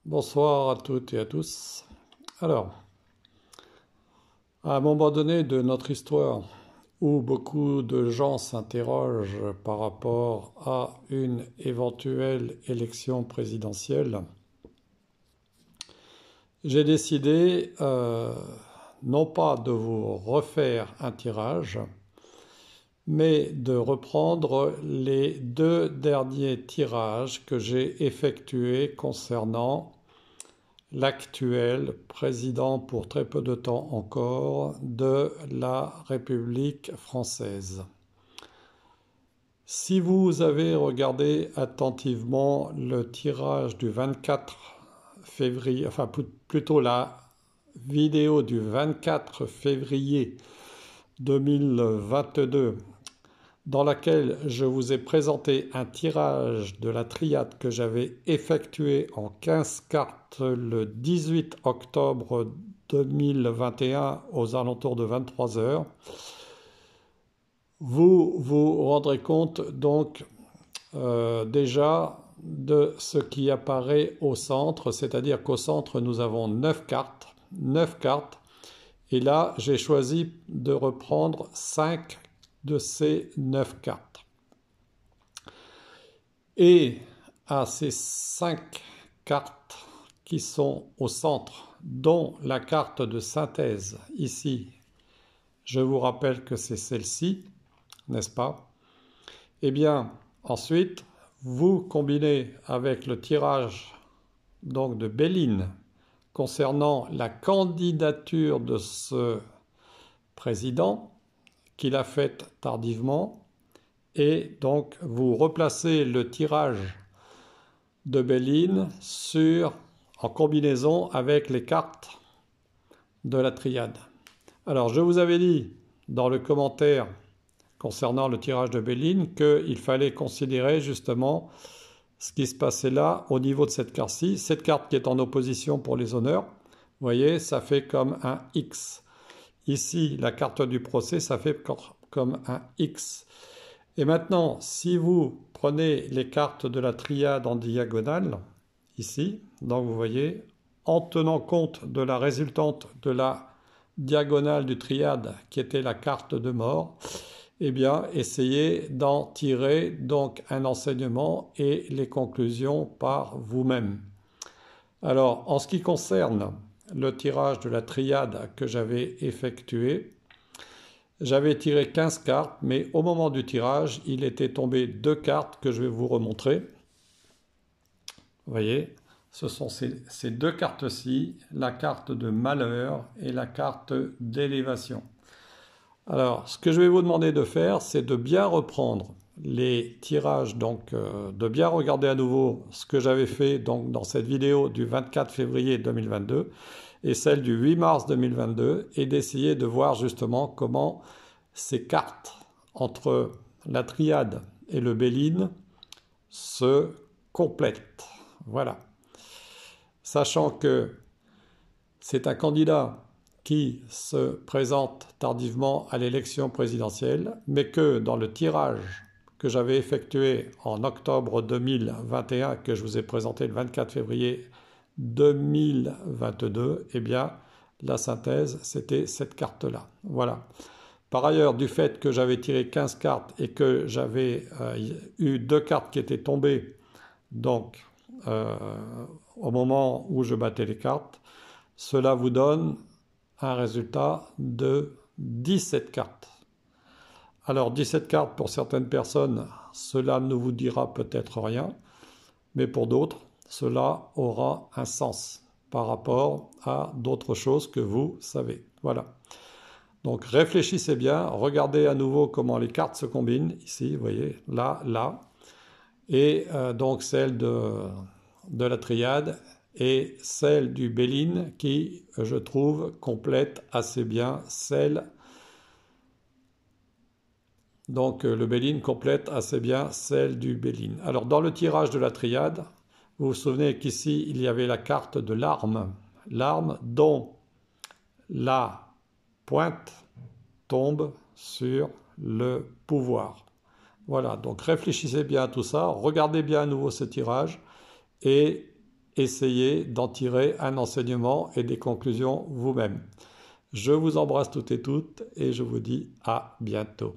Bonsoir à toutes et à tous. Alors, à un moment donné de notre histoire où beaucoup de gens s'interrogent par rapport à une éventuelle élection présidentielle, j'ai décidé non pas de vous refaire un tirage, mais de reprendre les deux derniers tirages que j'ai effectués concernant l'actuel président pour très peu de temps encore de la République française. Si vous avez regardé attentivement le tirage du 24 février, enfin plutôt la vidéo du 24 février 2022, dans laquelle je vous ai présenté un tirage de la triade que j'avais effectué en 15 cartes le 18 octobre 2021 aux alentours de 23 heures. Vous vous rendrez compte donc déjà de ce qui apparaît au centre, c'est-à-dire qu'au centre nous avons 9 cartes, et là j'ai choisi de reprendre 5 de ces 9 cartes. Et à ces 5 cartes qui sont au centre, dont la carte de synthèse ici, je vous rappelle que c'est celle-ci, n'est-ce pas? Eh bien, ensuite, vous combinez avec le tirage donc de Béline concernant la candidature de ce président qu'il a faite tardivement, et donc vous replacez le tirage de Béline en combinaison avec les cartes de la triade. Alors je vous avais dit dans le commentaire concernant le tirage de Béline qu'il fallait considérer justement ce qui se passait là au niveau de cette carte-ci. Cette carte qui est en opposition pour les honneurs, vous voyez, ça fait comme un X. Ici, la carte du procès, ça fait comme un X. Et maintenant, si vous prenez les cartes de la triade en diagonale, ici, donc vous voyez, en tenant compte de la résultante de la diagonale du triade, qui était la carte de mort, eh bien, essayez d'en tirer donc un enseignement et les conclusions par vous-même. Alors, en ce qui concerne le tirage de la triade que j'avais effectué, j'avais tiré 15 cartes, mais au moment du tirage, il était tombé 2 cartes que je vais vous remontrer. Vous voyez, ce sont ces 2 cartes-ci, la carte de malheur et la carte d'élévation. Alors, ce que je vais vous demander de faire, c'est de bien reprendre les tirages, donc de bien regarder à nouveau ce que j'avais fait donc, dans cette vidéo du 24 février 2022 et celle du 8 mars 2022, et d'essayer de voir justement comment ces cartes entre la triade et le Béline se complètent. Voilà. Sachant que c'est un candidat qui se présente tardivement à l'élection présidentielle, mais que dans le tirage que j'avais effectué en octobre 2021, que je vous ai présenté le 24 février 2022, eh bien, la synthèse, c'était cette carte-là. Voilà. Par ailleurs, du fait que j'avais tiré 15 cartes et que j'avais eu 2 cartes qui étaient tombées, donc au moment où je battais les cartes, cela vous donne un résultat de 17 cartes. Alors 17 cartes pour certaines personnes, cela ne vous dira peut-être rien, mais pour d'autres, cela aura un sens par rapport à d'autres choses que vous savez. Voilà. Donc réfléchissez bien, regardez à nouveau comment les cartes se combinent, ici, vous voyez, là, là, et donc celle de la triade et celle du Béline qui, je trouve, complète assez bien celle. Donc le Béline complète assez bien celle du Béline. Alors dans le tirage de la triade, vous vous souvenez qu'ici il y avait la carte de l'arme, l'arme dont la pointe tombe sur le pouvoir. Voilà, donc réfléchissez bien à tout ça, regardez bien à nouveau ce tirage et essayez d'en tirer un enseignement et des conclusions vous-même. Je vous embrasse toutes et toutes et je vous dis à bientôt.